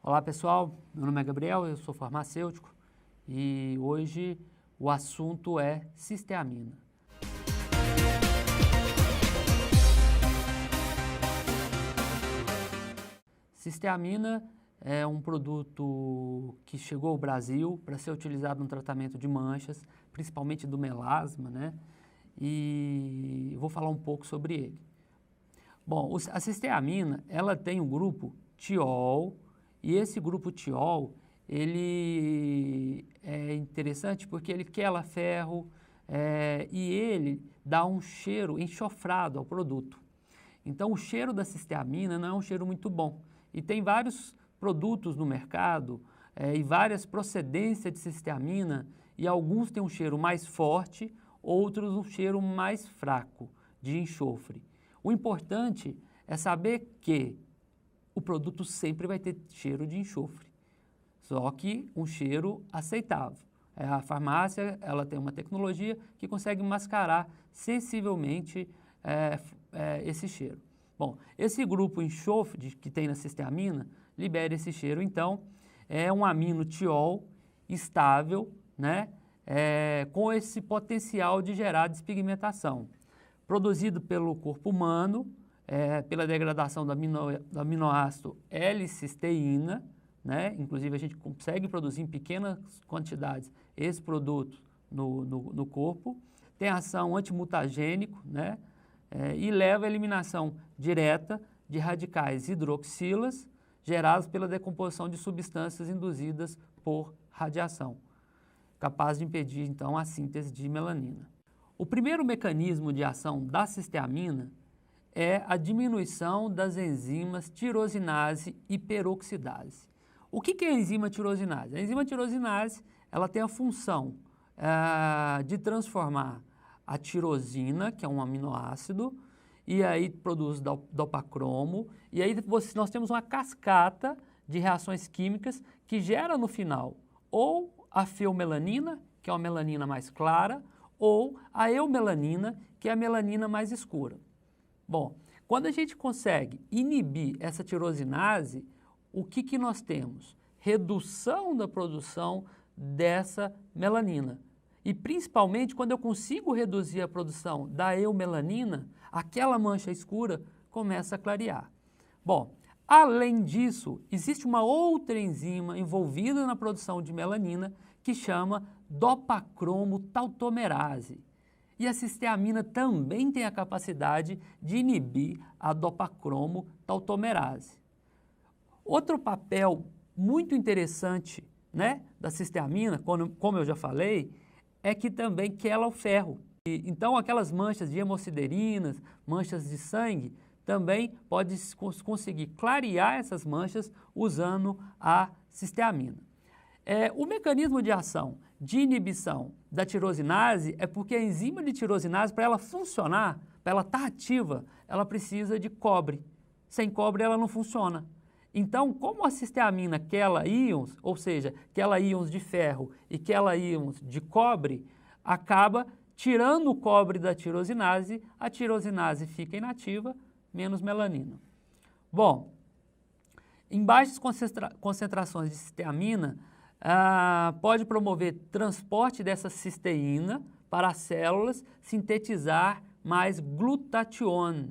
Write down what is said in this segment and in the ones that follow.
Olá pessoal, meu nome é Gabriel, eu sou farmacêutico e hoje o assunto é cisteamina. Cisteamina é um produto que chegou ao Brasil para ser utilizado no tratamento de manchas, principalmente do melasma, né? E eu vou falar um pouco sobre ele. Bom, a cisteamina, ela tem um grupo tiol, e esse grupo tiol, ele é interessante porque ele quela ferro e ele dá um cheiro enxofrado ao produto. Então, o cheiro da cisteamina não é um cheiro muito bom. E tem vários produtos no mercado e várias procedências de cisteamina, e alguns têm um cheiro mais forte, outros um cheiro mais fraco de enxofre. O importante é saber que o produto sempre vai ter cheiro de enxofre, só que um cheiro aceitável. A farmácia ela tem uma tecnologia que consegue mascarar sensivelmente esse cheiro. Bom, esse grupo enxofre que tem na cisteamina libera esse cheiro, então é um amino tiol estável, né, com esse potencial de gerar despigmentação, produzido pelo corpo humano, pela degradação do aminoácido L-cisteína, né? Inclusive a gente consegue produzir em pequenas quantidades esse produto no corpo, tem ação antimutagênico, né? E leva à eliminação direta de radicais hidroxilas gerados pela decomposição de substâncias induzidas por radiação, capaz de impedir então a síntese de melanina. O primeiro mecanismo de ação da cisteamina é a diminuição das enzimas tirosinase e peroxidase. O que é a enzima tirosinase? A enzima tirosinase ela tem a função de transformar a tirosina, que é um aminoácido, e aí produz dopacromo, e aí nós temos uma cascata de reações químicas que gera no final ou a feomelanina, que é uma melanina mais clara, ou a eumelanina, que é a melanina mais escura. Bom, quando a gente consegue inibir essa tirosinase, o que nós temos? Redução da produção dessa melanina. E principalmente quando eu consigo reduzir a produção da eumelanina, aquela mancha escura começa a clarear. Bom, além disso, existe uma outra enzima envolvida na produção de melanina que chama dopacromo tautomerase. E a cisteamina também tem a capacidade de inibir a dopacromo tautomerase. Outro papel muito interessante, né, da cisteamina, como eu já falei, é que também quela o ferro. Então, aquelas manchas de hemossiderinas, manchas de sangue, também pode conseguir clarear essas manchas usando a cisteamina. O mecanismo de ação de inibição da tirosinase é porque a enzima de tirosinase, para ela funcionar, para ela estar ativa, ela precisa de cobre. Sem cobre ela não funciona. Então, como a cisteamina quela íons, ou seja, quela íons de ferro e quela íons de cobre, acaba tirando o cobre da tirosinase, a tirosinase fica inativa, menos melanina. Bom, em baixas concentrações de cisteamina, pode promover transporte dessa cisteína para as células sintetizar mais glutationa.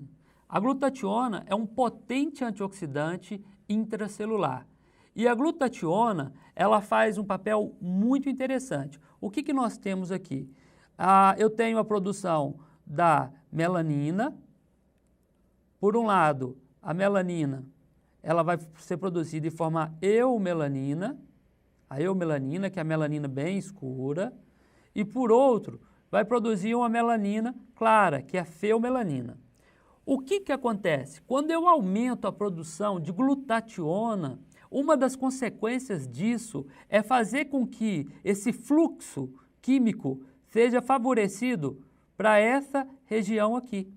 A glutationa é um potente antioxidante intracelular. E a glutationa, ela faz um papel muito interessante. O que nós temos aqui? Eu tenho a produção da melanina. Por um lado, a melanina, ela vai ser produzida de forma eumelanina, a eumelanina, que é a melanina bem escura, e por outro, vai produzir uma melanina clara, que é a feomelanina. O que acontece? Quando eu aumento a produção de glutationa, uma das consequências disso é fazer com que esse fluxo químico seja favorecido para essa região aqui.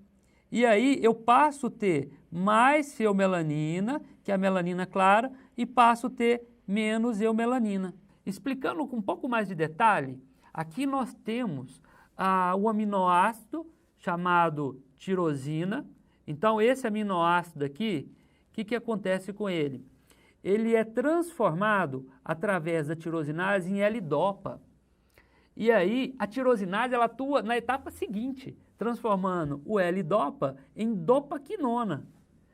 E aí eu passo a ter mais feomelanina, que é a melanina clara, e passo a ter menos eumelanina. Explicando com um pouco mais de detalhe, aqui nós temos o aminoácido chamado tirosina. Então, esse aminoácido aqui, o que acontece com ele? ele é transformado através da tirosinase em L-dopa. E aí, a tirosinase ela atua na etapa seguinte, transformando o L-dopa em dopaquinona.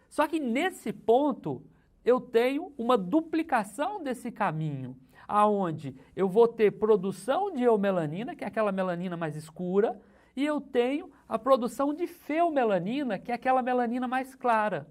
Só que nesse ponto, eu tenho uma duplicação desse caminho, aonde eu vou ter produção de eumelanina, que é aquela melanina mais escura, e eu tenho a produção de feumelanina, que é aquela melanina mais clara.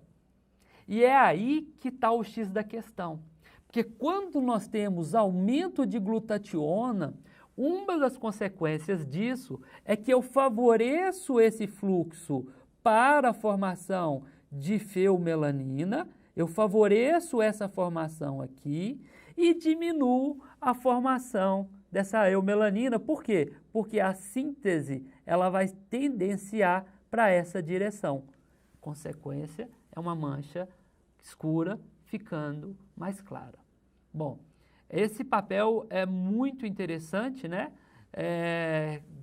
E é aí que está o X da questão. Porque quando nós temos aumento de glutationa, uma das consequências disso é que eu favoreço esse fluxo para a formação de feumelanina, eu favoreço essa formação aqui e diminuo a formação dessa eumelanina. Por quê? Porque a síntese ela vai tendenciar para essa direção. Consequência é uma mancha escura ficando mais clara. Bom, esse papel é muito interessante, né?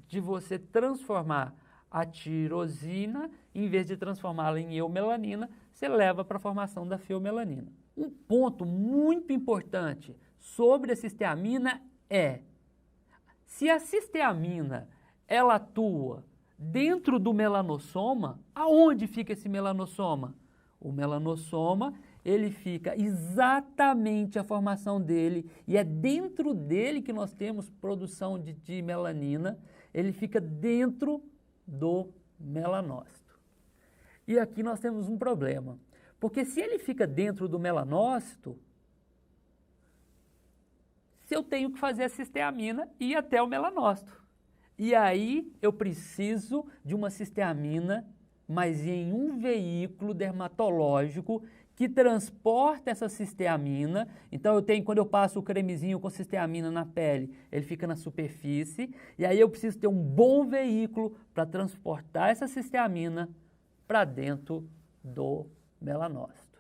De você transformar a tirosina, em vez de transformá-la em eumelanina, você leva para a formação da feumelanina. Um ponto muito importante sobre a cisteamina é, se a cisteamina ela atua dentro do melanossoma, aonde fica esse melanossoma? O melanossoma, ele fica exatamente a formação dele, e é dentro dele que nós temos produção de melanina, ele fica dentro do melanócito. E aqui nós temos um problema, porque se ele fica dentro do melanócito, se eu tenho que fazer a cisteamina e ir até o melanócito. E aí eu preciso de uma cisteamina, mas em um veículo dermatológico que transporta essa cisteamina. Então eu tenho, quando eu passo o cremezinho com cisteamina na pele, ele fica na superfície, e aí eu preciso ter um bom veículo para transportar essa cisteamina para dentro do melanócito.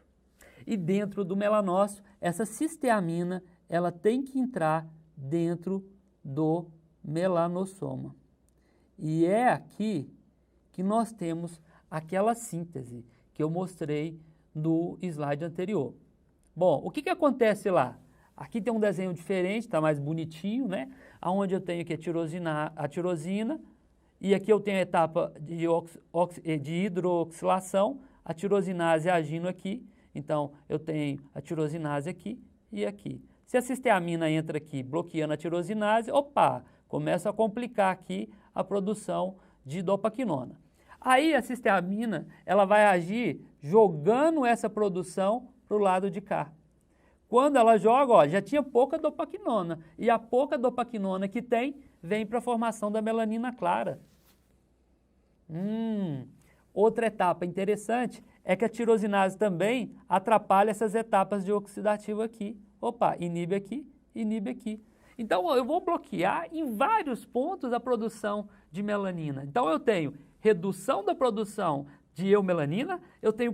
E dentro do melanócito, essa cisteamina, ela tem que entrar dentro do melanossoma. E é aqui que nós temos aquela síntese que eu mostrei no slide anterior. Bom, o que acontece lá? Aqui tem um desenho diferente, está mais bonitinho, né? Onde eu tenho aqui a tirosina, e aqui eu tenho a etapa de hidroxilação, a tirosinase agindo aqui. Então, eu tenho a tirosinase aqui e aqui. Se a cisteamina entra aqui bloqueando a tirosinase, opa, começa a complicar aqui a produção de dopaquinona. Aí a cisteamina ela vai agir jogando essa produção para o lado de cá. Quando ela joga, ó, já tinha pouca dopaquinona, e a pouca dopaquinona que tem, vem para a formação da melanina clara. Outra etapa interessante é que a tirosinase também atrapalha essas etapas de oxidativo aqui. Opa, inibe aqui, inibe aqui. Então, eu vou bloquear em vários pontos a produção de melanina. Então, eu tenho redução da produção de eumelanina, eu tenho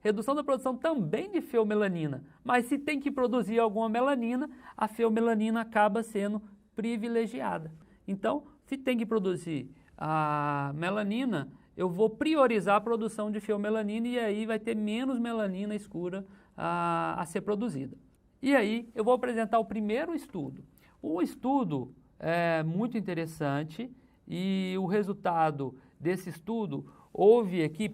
redução da produção também de feumelanina. Mas se tem que produzir alguma melanina, a feumelanina acaba sendo privilegiada. Então, se tem que produzir a melanina, eu vou priorizar a produção de feumelanina e aí vai ter menos melanina escura a ser produzida. E aí, eu vou apresentar o primeiro estudo. Um estudo muito interessante, e o resultado desse estudo,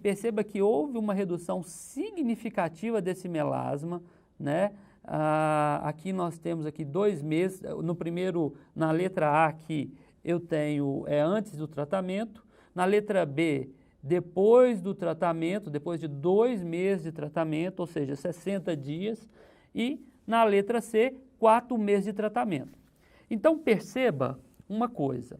perceba que houve uma redução significativa desse melasma, né? Aqui nós temos aqui 2 meses, na letra A aqui eu tenho antes do tratamento, na letra B, depois do tratamento, depois de 2 meses de tratamento, ou seja, 60 dias, e na letra C, 4 meses de tratamento. Então perceba uma coisa,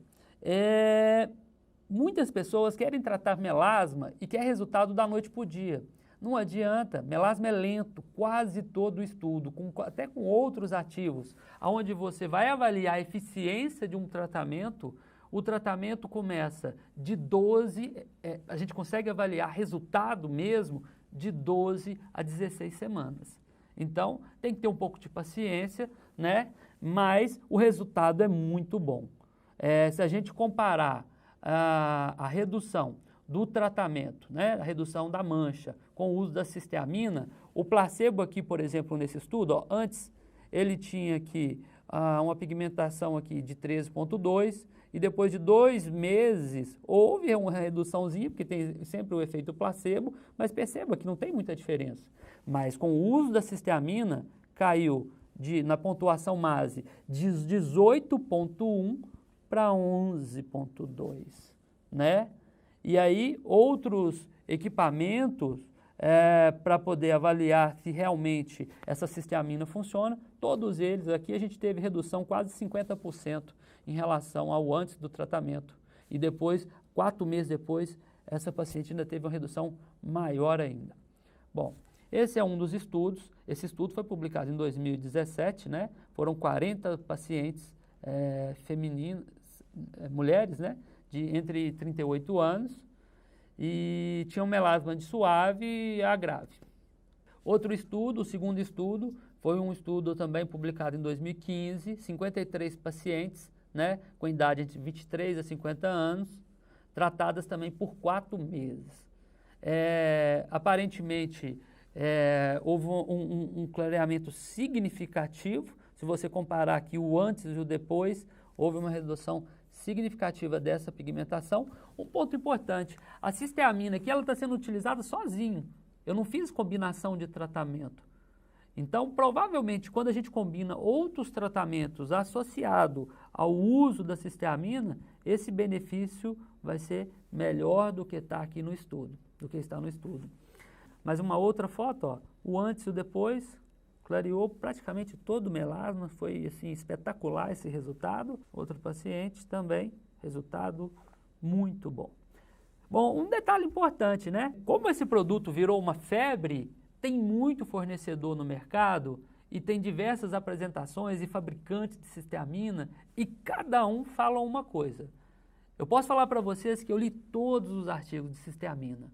muitas pessoas querem tratar melasma e quer resultado da noite para o dia. Não adianta, melasma é lento, quase todo o estudo, até com outros ativos, onde você vai avaliar a eficiência de um tratamento, o tratamento começa de 12, a gente consegue avaliar resultado mesmo de 12 a 16 semanas. Então, tem que ter um pouco de paciência, né? Mas o resultado é muito bom. Se a gente comparar a redução do tratamento, né, a redução da mancha com o uso da cisteamina, O placebo aqui, por exemplo, nesse estudo, ó, antes ele tinha aqui uma pigmentação aqui de 13,2 e depois de 2 meses houve uma reduçãozinha, porque tem sempre o efeito placebo, mas perceba que não tem muita diferença. Mas com o uso da cisteamina, caiu na pontuação MASE de 18,1 para 11,2, né? E aí outros equipamentos para poder avaliar se realmente essa cisteamina funciona, todos eles aqui a gente teve redução quase 50% em relação ao antes do tratamento. E depois, 4 meses depois, essa paciente ainda teve uma redução maior ainda. Bom, esse é um dos estudos. Esse estudo foi publicado em 2017, né? Foram 40 pacientes femininas, mulheres, né? De entre 38 anos e tinham melasma de suave a grave. Outro estudo, o segundo estudo, foi um estudo também publicado em 2015, 53 pacientes, né? Com idade entre 23 a 50 anos, tratadas também por 4 meses. Aparentemente, houve um clareamento significativo. Se você comparar aqui o antes e o depois, houve uma redução significativa dessa pigmentação. Um ponto importante, a cisteamina aqui ela está sendo utilizada sozinho. Eu não fiz combinação de tratamento. Então, provavelmente, quando a gente combina outros tratamentos associado ao uso da cisteamina, esse benefício vai ser melhor do que está aqui no estudo, do que está no estudo. Mas uma outra foto, ó, o antes e o depois, clareou praticamente todo o melasma, foi assim espetacular esse resultado. Outro paciente também, resultado muito bom. Bom, um detalhe importante, né? Como esse produto virou uma febre, tem muito fornecedor no mercado e tem diversas apresentações e fabricantes de cisteamina e cada um fala uma coisa. Eu posso falar para vocês que eu li todos os artigos de cisteamina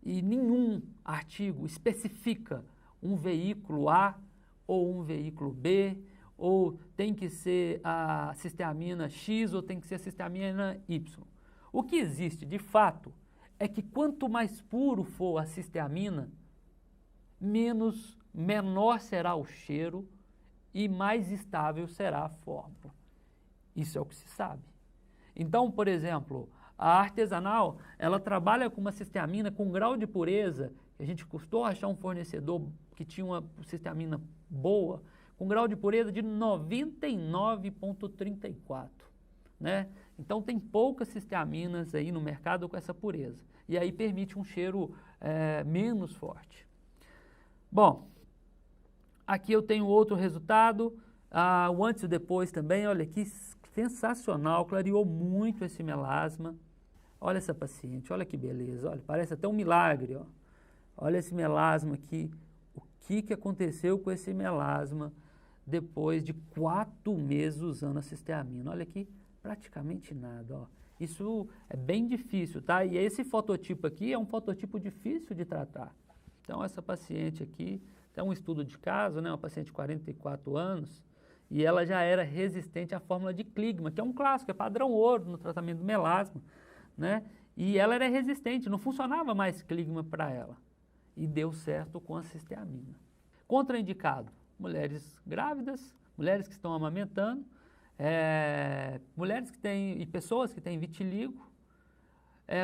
e nenhum artigo especifica um veículo A ou um veículo B, ou tem que ser a cisteamina X ou tem que ser a cisteamina Y. O que existe de fato é que quanto mais puro for a cisteamina, menor será o cheiro e mais estável será a fórmula. Isso é o que se sabe. Então, por exemplo, a artesanal, ela trabalha com uma cisteamina com grau de pureza, a gente custou achar um fornecedor que tinha uma cisteamina boa, com grau de pureza de 99,34, né? Então tem poucas cisteaminas aí no mercado com essa pureza, e aí permite um cheiro menos forte. Bom, aqui eu tenho outro resultado, o antes e o depois também, olha que sensacional, clareou muito esse melasma. Olha essa paciente, olha que beleza, olha, parece até um milagre, ó. Olha esse melasma aqui, o que aconteceu com esse melasma depois de 4 meses usando a cisteamina. Olha aqui, praticamente nada, ó. Isso é bem difícil, tá? E esse fototipo aqui é um fototipo difícil de tratar. Então, essa paciente aqui, tem um estudo de caso, né? Uma paciente de 44 anos, e ela já era resistente à fórmula de Kligman, que é um clássico, é padrão ouro no tratamento do melasma, né? E ela era resistente, não funcionava mais Kligman para ela. E deu certo com a cisteamina. Contraindicado, mulheres grávidas, mulheres que estão amamentando, mulheres que têm, e pessoas que têm vitiligo,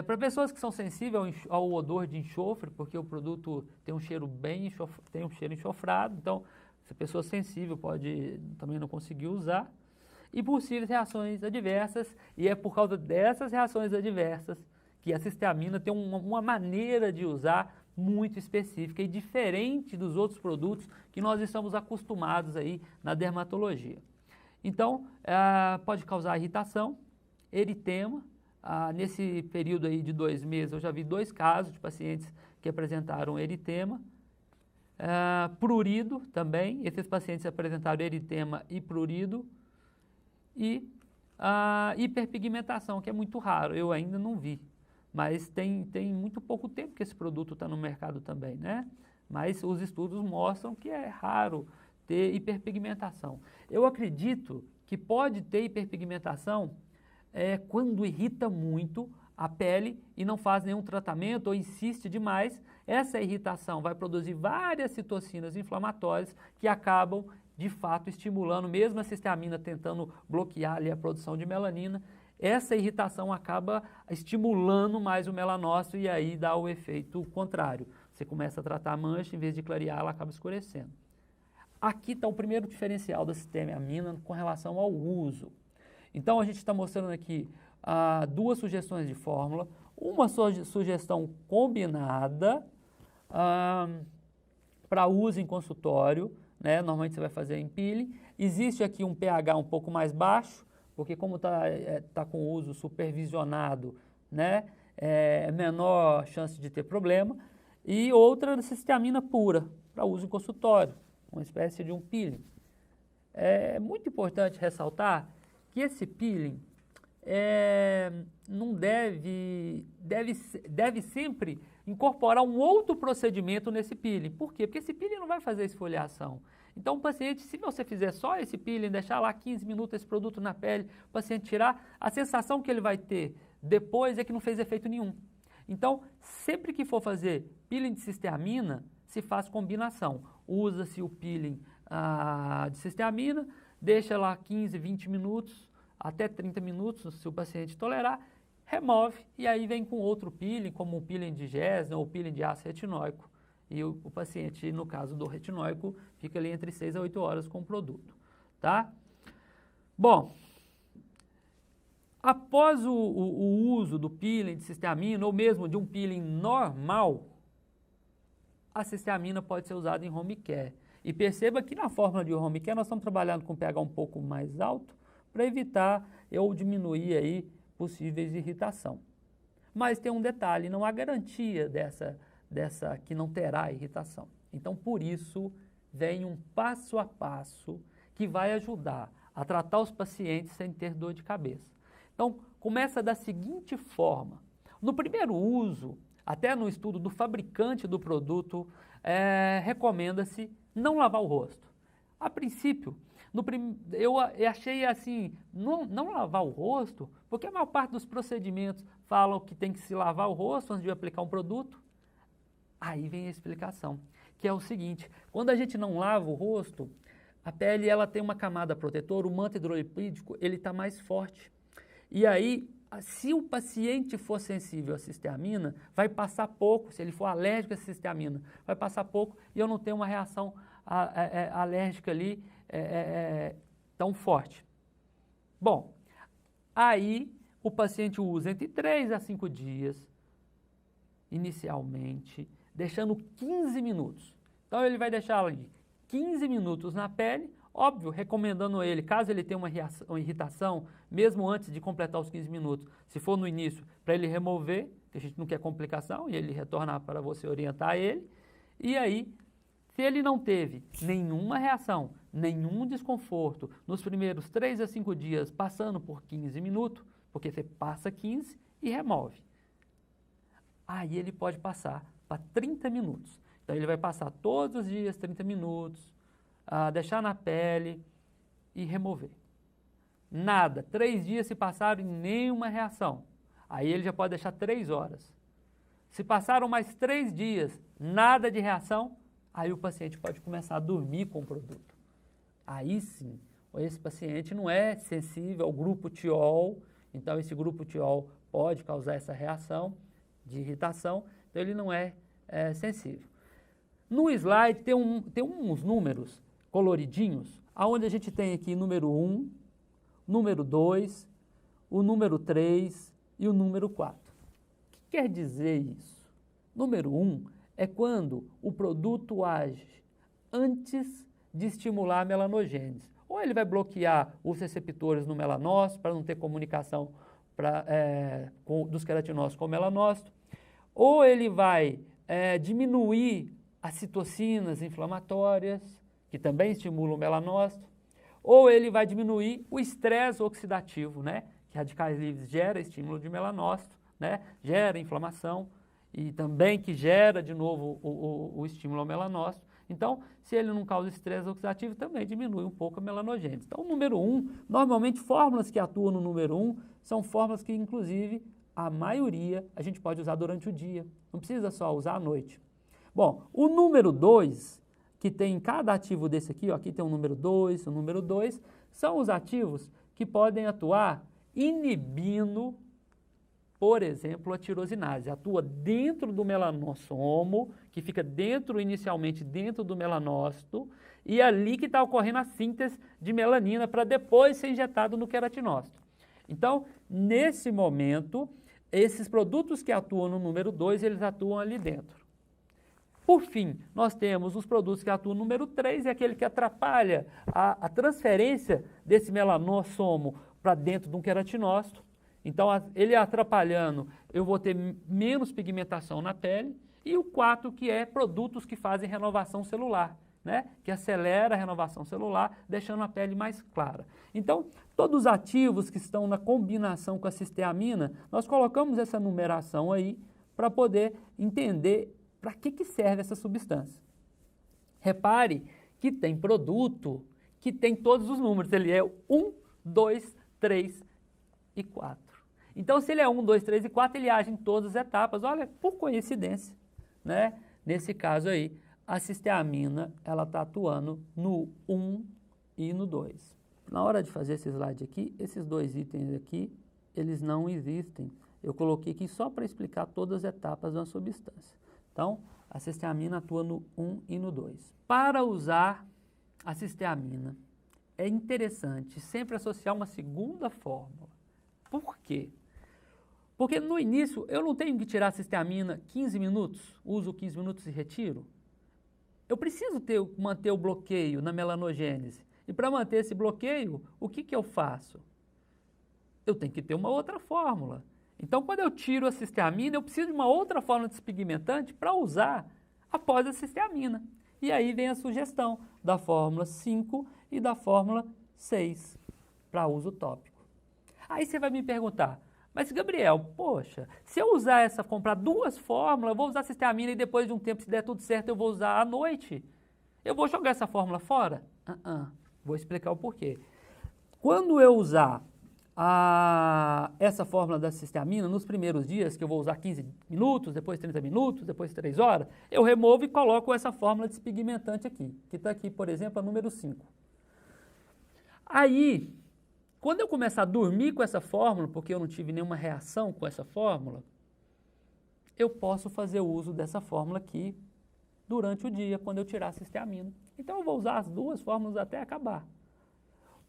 para pessoas que são sensíveis ao odor de enxofre, porque o produto tem um cheiro enxofrado, então se a pessoa sensível pode também não conseguir usar, e possíveis reações adversas, e é por causa dessas reações adversas que a cisteamina tem uma maneira de usar muito específica e diferente dos outros produtos que nós estamos acostumados aí na dermatologia. Então, pode causar irritação, eritema. Nesse período aí de 2 meses, eu já vi 2 casos de pacientes que apresentaram eritema. Prurido também, esses pacientes apresentaram eritema e prurido. E hiperpigmentação, que é muito raro, eu ainda não vi. Mas tem muito pouco tempo que esse produto está no mercado também, né? Mas os estudos mostram que é raro ter hiperpigmentação. Eu acredito que pode ter hiperpigmentação quando irrita muito a pele e não faz nenhum tratamento ou insiste demais, essa irritação vai produzir várias citocinas inflamatórias que acabam, de fato, estimulando, mesmo a cisteamina tentando bloquear ali a produção de melanina, essa irritação acaba estimulando mais o melanócito e aí dá o efeito contrário. Você começa a tratar a mancha, em vez de clarear, ela acaba escurecendo. Aqui está o primeiro diferencial da cisteamina com relação ao uso. Então, a gente está mostrando aqui duas sugestões de fórmula, uma sugestão combinada para uso em consultório, né? Normalmente você vai fazer em peeling. Existe aqui um pH um pouco mais baixo, porque como tá com uso supervisionado, né? É menor chance de ter problema. E outra cisteamina pura, para uso em consultório, uma espécie de um peeling. É muito importante ressaltar que esse peeling não deve sempre incorporar um outro procedimento nesse peeling. Por quê? Porque esse peeling não vai fazer esfoliação. Então, o paciente, se você fizer só esse peeling, deixar lá 15 minutos esse produto na pele, o paciente tirar, a sensação que ele vai ter depois é que não fez efeito nenhum. Então, sempre que for fazer peeling de cisteamina, se faz combinação. Usa-se o peeling de cisteamina, deixa lá 15, 20 minutos, até 30 minutos, se o paciente tolerar, remove e aí vem com outro peeling, como um peeling de Gesner ou peeling de ácido retinóico. E o paciente, no caso do retinóico, fica ali entre 6 a 8 horas com o produto, tá? Bom, após o uso do peeling de cisteamina ou mesmo de um peeling normal, a cisteamina pode ser usada em home care. E perceba que na fórmula de home care nós estamos trabalhando com pH um pouco mais alto para evitar ou diminuir aí possíveis irritação. Mas tem um detalhe, não há garantia dessa que não terá irritação. Então, por isso, vem um passo a passo que vai ajudar a tratar os pacientes sem ter dor de cabeça. Então, começa da seguinte forma. No primeiro uso, até no estudo do fabricante do produto, recomenda-se não lavar o rosto. A princípio, eu achei assim, não lavar o rosto, porque a maior parte dos procedimentos falam que tem que se lavar o rosto antes de aplicar um produto. Aí vem a explicação, que é o seguinte, quando a gente não lava o rosto, a pele ela tem uma camada protetora, o manto hidrolipídico ele está mais forte. E aí, se o paciente for sensível à cisteamina, vai passar pouco, se ele for alérgico à cisteamina, vai passar pouco e eu não tenho uma reação alérgica ali tão forte. Bom, aí o paciente usa entre 3 a 5 dias, inicialmente, deixando 15 minutos. Então ele vai deixar ali 15 minutos na pele, óbvio, recomendando ele, caso ele tenha uma irritação, mesmo antes de completar os 15 minutos, se for no início, para ele remover, que a gente não quer complicação, e ele retornar para você orientar ele, e aí, se ele não teve nenhuma reação, nenhum desconforto, nos primeiros 3 a 5 dias, passando por 15 minutos, porque você passa 15 e remove. Aí ele pode passar para 30 minutos. Então ele vai passar todos os dias 30 minutos, deixar na pele e remover. Nada, 3 dias se passaram e nenhuma reação. Aí ele já pode deixar 3 horas. Se passaram mais 3 dias, nada de reação, aí o paciente pode começar a dormir com o produto. Aí sim, esse paciente não é sensível ao grupo tiol, então esse grupo tiol pode causar essa reação de irritação, então ele não é sensível. No slide tem uns números coloridinhos, onde a gente tem aqui número 1, número 2, o número 3 e o número 4. O que quer dizer isso? Número 1 é quando o produto age antes de estimular a melanogênese. Ou ele vai bloquear os receptores no melanócito para não ter comunicação dos queratinócitos com o melanócito, ou ele vai diminuir as citocinas inflamatórias, que também estimulam o melanócito, ou ele vai diminuir o estresse oxidativo, né? Que radicais livres gera estímulo de melanócito, né? Gera inflamação e também que gera de novo o estímulo ao melanócito. Então, se ele não causa estresse oxidativo, também diminui um pouco a melanogênese. Então, o número 1, normalmente fórmulas que atuam no número 1 são fórmulas que, inclusive, a maioria a gente pode usar durante o dia, não precisa só usar à noite. Bom, o número 2, que tem em cada ativo desse aqui, ó, aqui tem o número 2, o número 2, são os ativos que podem atuar inibindo, por exemplo, a tirosinase. Atua dentro do melanossomo, que fica inicialmente dentro do melanócito, e ali que está ocorrendo a síntese de melanina para depois ser injetado no queratinócito. Então, nesse momento, esses produtos que atuam no número 2, eles atuam ali dentro. Por fim, nós temos os produtos que atuam no número 3, é aquele que atrapalha a transferência desse melanossomo para dentro de um queratinócito. Então, ele atrapalhando, eu vou ter menos pigmentação na pele. E o 4, que é produtos que fazem renovação celular, né? Que acelera a renovação celular, deixando a pele mais clara. Então, todos os ativos que estão na combinação com a cisteamina, nós colocamos essa numeração aí para poder entender para que serve essa substância. Repare que tem produto que tem todos os números, ele é 1, 2, 3 e 4. Então, se ele é 1, 2, 3 e 4, ele age em todas as etapas. Olha, por coincidência, né? Nesse caso aí, a cisteamina, ela está atuando no 1 e no 2. Na hora de fazer esse slide aqui, esses dois itens aqui, eles não existem. Eu coloquei aqui só para explicar todas as etapas de uma substância. Então, a cisteamina atua no 1 e no 2. Para usar a cisteamina, é interessante sempre associar uma segunda fórmula. Por quê? Porque no início eu não tenho que tirar a cisteamina 15 minutos, uso 15 minutos e retiro. Eu preciso manter o bloqueio na melanogênese. E para manter esse bloqueio, o que eu faço? Eu tenho que ter uma outra fórmula. Então, quando eu tiro a cisteamina, eu preciso de uma outra fórmula despigmentante para usar após a cisteamina. E aí vem a sugestão da fórmula 5 e da fórmula 6 para uso tópico. Aí você vai me perguntar, mas Gabriel, poxa, se eu comprar duas fórmulas, eu vou usar a cisteamina e depois de um tempo, se der tudo certo, eu vou usar à noite? Eu vou jogar essa fórmula fora? Vou explicar o porquê. Quando eu usar essa fórmula da cisteamina, nos primeiros dias, que eu vou usar 15 minutos, depois 30 minutos, depois 3 horas, eu removo e coloco essa fórmula despigmentante aqui, que está aqui, por exemplo, a número 5. Aí, quando eu começar a dormir com essa fórmula, porque eu não tive nenhuma reação com essa fórmula, eu posso fazer uso dessa fórmula aqui durante o dia, quando eu tirar a cisteamina. Então, eu vou usar as duas fórmulas até acabar.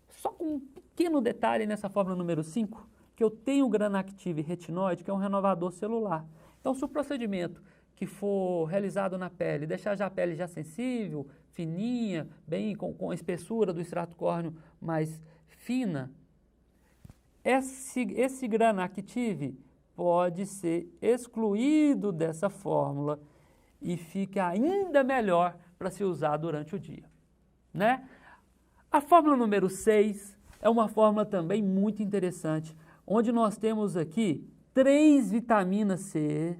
Só com um pequeno detalhe nessa fórmula número 5, que eu tenho o Granactive retinoide, que é um renovador celular. Então, se o procedimento que for realizado na pele, deixar já a pele já sensível, fininha, bem com a espessura do extrato córneo mais fina, esse Granactive pode ser excluído dessa fórmula e fica ainda melhor para se usar durante o dia, né? A fórmula número 6 é uma fórmula também muito interessante, onde nós temos aqui 3 vitaminas C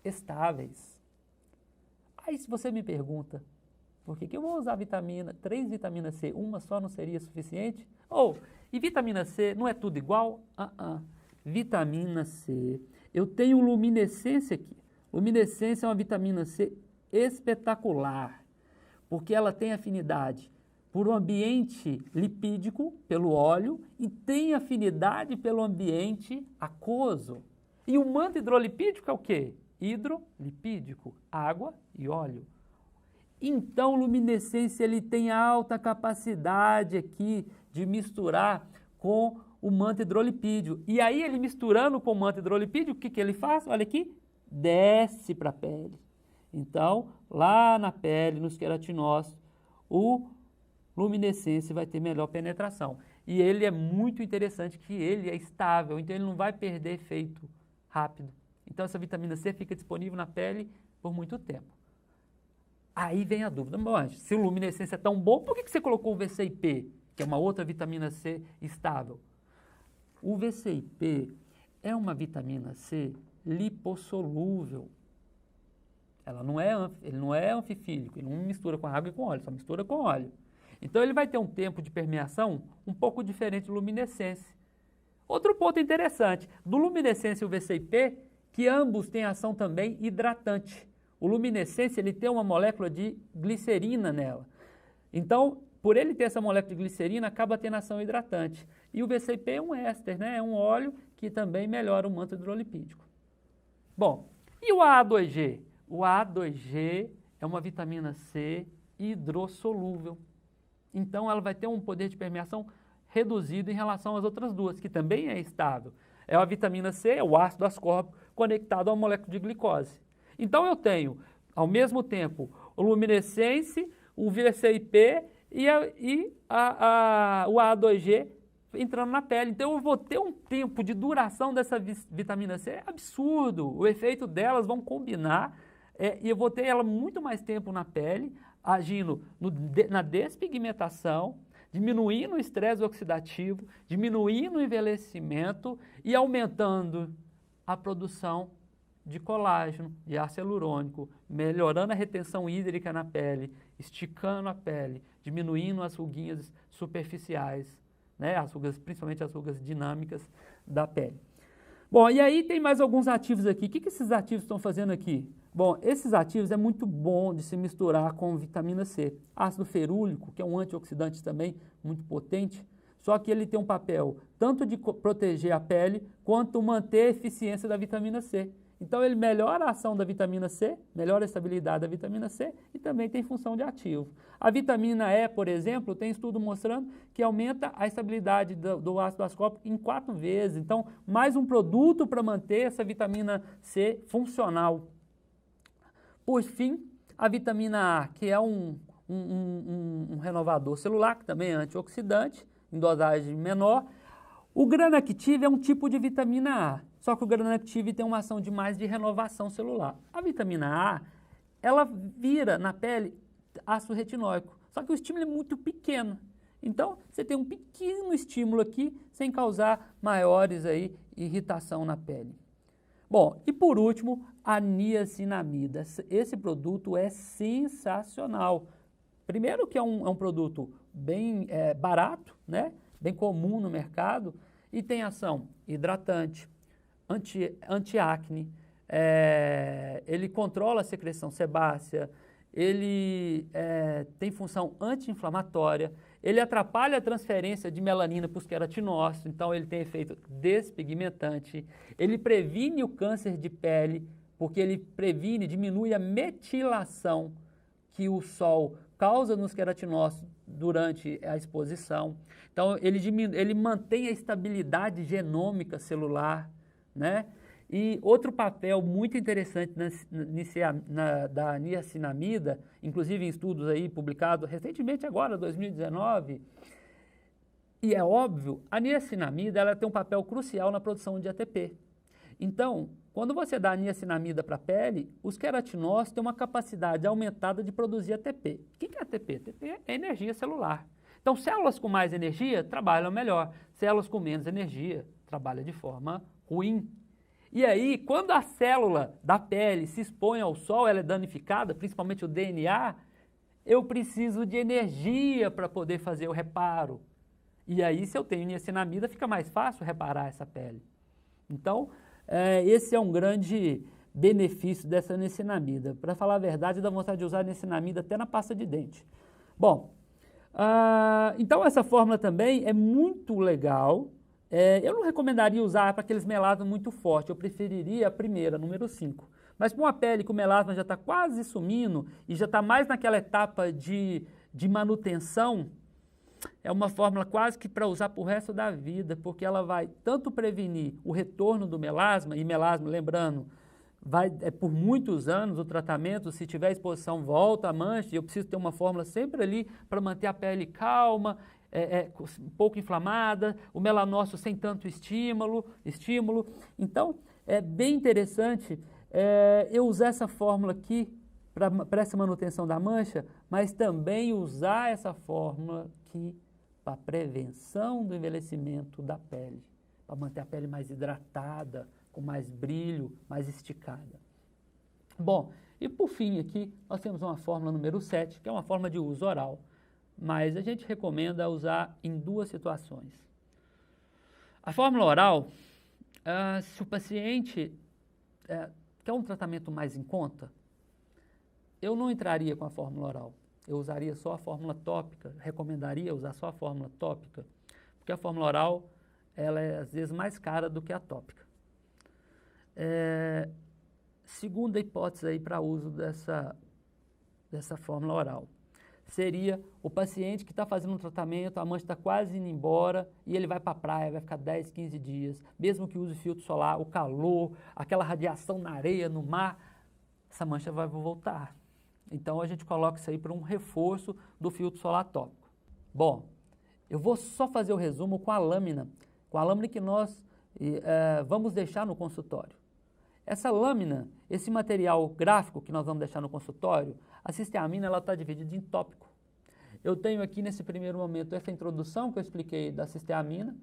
estáveis. Aí se você me pergunta, por que eu vou usar 3 vitaminas C, uma só não seria suficiente? E vitamina C não é tudo igual? Vitamina C, eu tenho luminescência aqui. Luminescência é uma vitamina C espetacular, porque ela tem afinidade por um ambiente lipídico, pelo óleo, e tem afinidade pelo ambiente aquoso. E o manto hidrolipídico é o quê? Hidrolipídico, água e óleo. Então, luminescência, ele tem alta capacidade aqui de misturar com o manto hidrolipídio. E aí, ele misturando com o manto hidrolipídio, o que ele faz? Olha aqui, desce para a pele. Então, lá na pele, nos queratinócitos, o luminescência vai ter melhor penetração. E ele é muito interessante que ele é estável, então ele não vai perder efeito rápido. Então essa vitamina C fica disponível na pele por muito tempo. Aí vem a dúvida, mas se o luminescência é tão bom, por que você colocou o VCIP, que é uma outra vitamina C estável? O VCIP é uma vitamina C lipossolúvel. Ele não é anfifílico, ele não mistura com água e com óleo, só mistura com óleo. Então ele vai ter um tempo de permeação um pouco diferente de luminescência. Outro ponto interessante, do luminescência e o VCIP, que ambos têm ação também hidratante. O luminescência ele tem uma molécula de glicerina nela. Então, por ele ter essa molécula de glicerina, acaba tendo ação hidratante. E o VCIP é um éster, né? É um óleo que também melhora o manto hidrolipídico. Bom, e o AA2G? O AA2G é uma vitamina C hidrossolúvel. Então, ela vai ter um poder de permeação reduzido em relação às outras duas, que também é estável. É a vitamina C, é o ácido ascórbico, conectado a uma molécula de glicose. Então, eu tenho, ao mesmo tempo, o luminescência, o VCIP e o AA2G entrando na pele. Então, eu vou ter um tempo de duração dessa vitamina C absurdo. O efeito delas vão combinar e eu vou ter ela muito mais tempo na pele, agindo na despigmentação, diminuindo o estresse oxidativo, diminuindo o envelhecimento e aumentando a produção de colágeno, de ácido hialurônico, melhorando a retenção hídrica na pele, esticando a pele, diminuindo as ruguinhas superficiais, né, as rugas, principalmente as rugas dinâmicas da pele. Bom, e aí tem mais alguns ativos aqui. O que esses ativos estão fazendo aqui? Bom, esses ativos é muito bom de se misturar com vitamina C. Ácido ferúlico, que é um antioxidante também muito potente, só que ele tem um papel tanto de proteger a pele, quanto manter a eficiência da vitamina C. Então ele melhora a ação da vitamina C, melhora a estabilidade da vitamina C e também tem função de ativo. A vitamina E, por exemplo, tem estudo mostrando que aumenta a estabilidade do ácido ascórbico em 4 vezes. Então, mais um produto para manter essa vitamina C funcional. Por fim, a vitamina A, que é um renovador celular, que também é antioxidante, em dosagem menor. O Granactive é um tipo de vitamina A, só que o Granactive tem uma ação demais de renovação celular. A vitamina A, ela vira na pele ácido retinóico, só que o estímulo é muito pequeno. Então, você tem um pequeno estímulo aqui, sem causar maiores aí irritação na pele. Bom, e por último, a niacinamida. Esse produto é sensacional. Primeiro que é um produto bem barato, né? Bem comum no mercado, e tem ação hidratante, antiacne, ele controla a secreção sebácea, ele tem função anti-inflamatória, ele atrapalha a transferência de melanina para os queratinócitos, então ele tem efeito despigmentante, ele previne o câncer de pele, porque ele diminui a metilação que o sol causa nos queratinócitos durante a exposição. Então, ele mantém a estabilidade genômica celular, né? E outro papel muito interessante da niacinamida, inclusive em estudos aí publicados recentemente agora, 2019, e é óbvio, a niacinamida ela tem um papel crucial na produção de ATP. Então, quando você dá a niacinamida para a pele, os queratinócitos têm uma capacidade aumentada de produzir ATP. O que é ATP? ATP é energia celular. Então, células com mais energia trabalham melhor. Células com menos energia trabalham de forma ruim. E aí, quando a célula da pele se expõe ao sol, ela é danificada, principalmente o DNA, eu preciso de energia para poder fazer o reparo. E aí, se eu tenho niacinamida, fica mais fácil reparar essa pele. Então, esse é um grande benefício dessa niacinamida. Para falar a verdade, dá vontade de usar a niacinamida até na pasta de dente. Bom, então essa fórmula também é muito legal. Eu não recomendaria usar para aqueles melasmas muito fortes, eu preferiria a primeira, número 5. Mas para uma pele que o melasma já está quase sumindo e já está mais naquela etapa de manutenção, é uma fórmula quase que para usar para o resto da vida, porque ela vai tanto prevenir o retorno do melasma, e melasma, lembrando, por muitos anos o tratamento, se tiver exposição, volta a mancha, e eu preciso ter uma fórmula sempre ali para manter a pele calma, um pouco inflamada, o melanócito sem tanto estímulo. Então, é bem interessante eu usar essa fórmula aqui para essa manutenção da mancha, mas também usar essa fórmula aqui para a prevenção do envelhecimento da pele, para manter a pele mais hidratada, com mais brilho, mais esticada. Bom, e por fim aqui, nós temos uma fórmula número 7, que é uma fórmula de uso oral, mas a gente recomenda usar em 2 situações. A fórmula oral, se o paciente quer um tratamento mais em conta, eu não entraria com a fórmula oral. Eu usaria só a fórmula tópica, recomendaria usar só a fórmula tópica, porque a fórmula oral, ela é às vezes mais cara do que a tópica. Segunda hipótese aí para uso dessa fórmula oral seria o paciente que está fazendo um tratamento, a mancha está quase indo embora e ele vai para a praia, vai ficar 10, 15 dias, mesmo que use filtro solar, o calor, aquela radiação na areia, no mar, essa mancha vai voltar. Então a gente coloca isso aí para um reforço do filtro solar tópico. Bom, eu vou só fazer o resumo com a lâmina que nós vamos deixar no consultório. Essa lâmina, esse material gráfico que nós vamos deixar no consultório, a cisteamina ela está dividida em tópico. Eu tenho aqui nesse primeiro momento essa introdução que eu expliquei da cisteamina.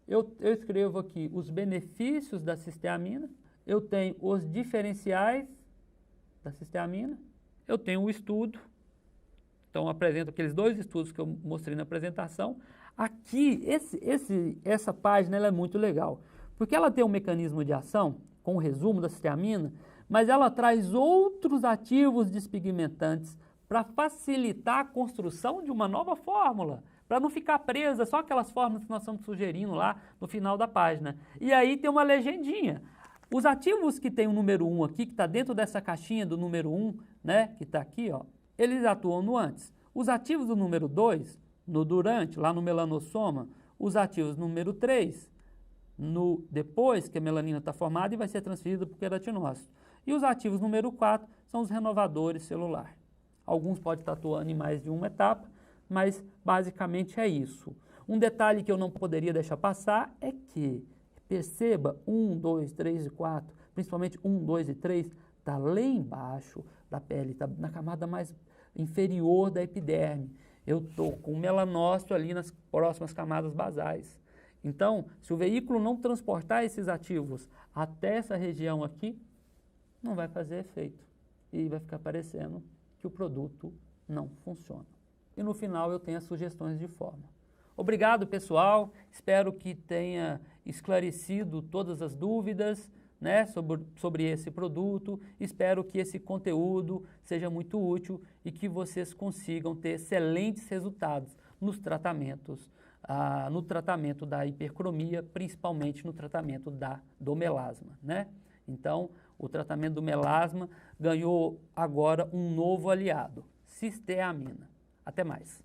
Eu escrevo aqui os benefícios da cisteamina. Eu tenho os diferenciais da cisteamina. Eu tenho o estudo. Então, eu apresento aqueles 2 estudos que eu mostrei na apresentação. Aqui, essa página ela é muito legal, porque ela tem um mecanismo de ação, com o resumo da cisteamina, mas ela traz outros ativos despigmentantes para facilitar a construção de uma nova fórmula, para não ficar presa só aquelas fórmulas que nós estamos sugerindo lá no final da página. E aí tem uma legendinha. Os ativos que tem o número 1 aqui, que está dentro dessa caixinha do número 1, né, que está aqui, ó, eles atuam no antes. Os ativos do número 2, no durante, lá no melanossoma. Os ativos número 3, no depois que a melanina está formada e vai ser transferida para o queratinócito. E os ativos número 4 são os renovadores celulares. Alguns podem estar atuando em mais de uma etapa, mas basicamente é isso. Um detalhe que eu não poderia deixar passar é que, perceba, 1, 2, 3 e 4, principalmente 1, 2 e 3, está lá embaixo da pele, está na camada mais inferior da epiderme. Eu estou com o melanócito ali nas próximas camadas basais. Então, se o veículo não transportar esses ativos até essa região aqui, não vai fazer efeito e vai ficar parecendo que o produto não funciona. E no final eu tenho as sugestões de forma. Obrigado, pessoal. Espero que tenha esclarecido todas as dúvidas, né, sobre esse produto. Espero que esse conteúdo seja muito útil e que vocês consigam ter excelentes resultados nos tratamentos, no tratamento da hipercromia, principalmente no tratamento do melasma, né? Então, o tratamento do melasma ganhou agora um novo aliado, cisteamina. Até mais.